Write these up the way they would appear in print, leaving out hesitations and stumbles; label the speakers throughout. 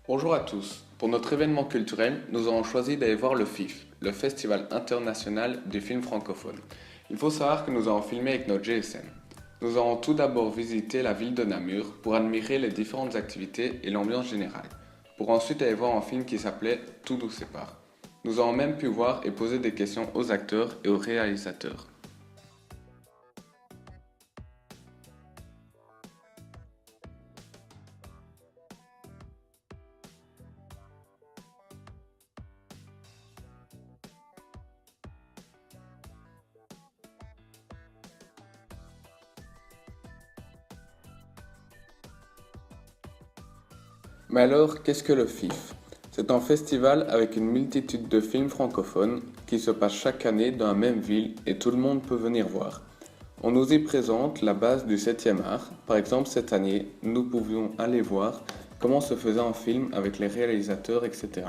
Speaker 1: Bonjour à tous. Pour notre événement culturel, nous avons choisi d'aller voir le FIF, le Festival international du film francophone. Il faut savoir que nous avons filmé avec notre GSM. Nous avons tout d'abord visité la ville de Namur pour admirer les différentes activités et l'ambiance générale, pour ensuite aller voir un film qui s'appelait Tout nous sépare. Nous avons même pu voir et poser des questions aux acteurs et aux réalisateurs. Mais alors, qu'est-ce que le FIF? C'est un festival avec une multitude de films francophones qui se passe chaque année dans la même ville et tout le monde peut venir voir. On nous y présente la base du 7e art. Par exemple, cette année, nous pouvions aller voir comment se faisait un film avec les réalisateurs, etc.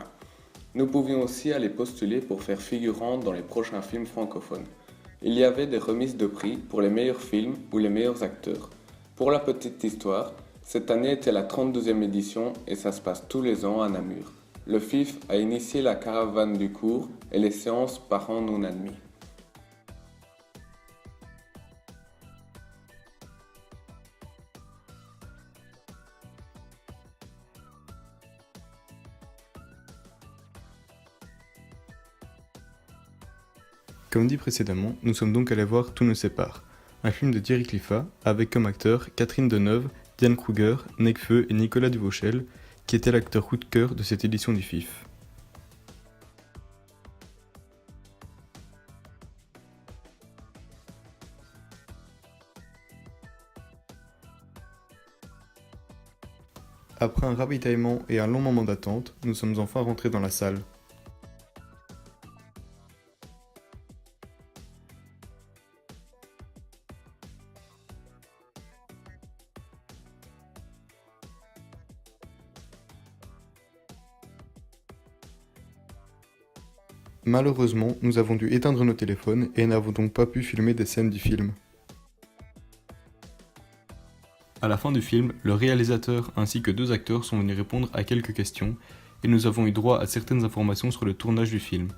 Speaker 1: Nous pouvions aussi aller postuler pour faire figurant dans les prochains films francophones. Il y avait des remises de prix pour les meilleurs films ou les meilleurs acteurs. Pour la petite histoire, cette année était la 32e édition et ça se passe tous les ans à Namur. Le FIF a initié la caravane du cours et les séances par an non admis.
Speaker 2: Comme dit précédemment, nous sommes donc allés voir Tout nous sépare, un film de Thierry Cliffat, avec comme acteurs Catherine Deneuve, Diane Kruger, Nekfeu et Nicolas Duvauchel, qui était l'acteur coup de cœur de cette édition du FIF. Après un ravitaillement et un long moment d'attente, nous sommes enfin rentrés dans la salle. Malheureusement, nous avons dû éteindre nos téléphones et n'avons donc pas pu filmer des scènes du film. À la fin du film, le réalisateur ainsi que 2 acteurs sont venus répondre à quelques questions et nous avons eu droit à certaines informations sur le tournage du film.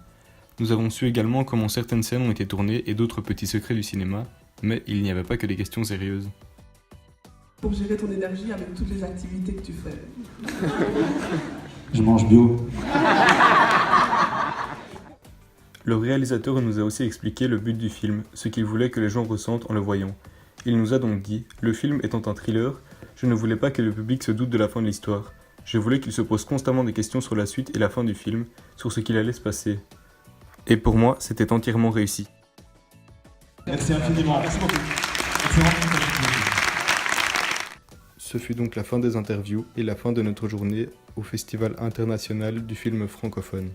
Speaker 2: Nous avons su également comment certaines scènes ont été tournées et d'autres petits secrets du cinéma, mais il n'y avait pas que des questions sérieuses.
Speaker 3: Pour gérer ton énergie avec toutes les activités que tu fais.
Speaker 4: Je mange bio.
Speaker 2: Le réalisateur nous a aussi expliqué le but du film, ce qu'il voulait que les gens ressentent en le voyant. Il nous a donc dit, le film étant un thriller, je ne voulais pas que le public se doute de la fin de l'histoire. Je voulais qu'il se pose constamment des questions sur la suite et la fin du film, sur ce qu'il allait se passer. Et pour moi, c'était entièrement réussi.
Speaker 4: Merci infiniment. Merci beaucoup. Excellent.
Speaker 2: Ce fut donc la fin des interviews et la fin de notre journée au Festival international du film francophone.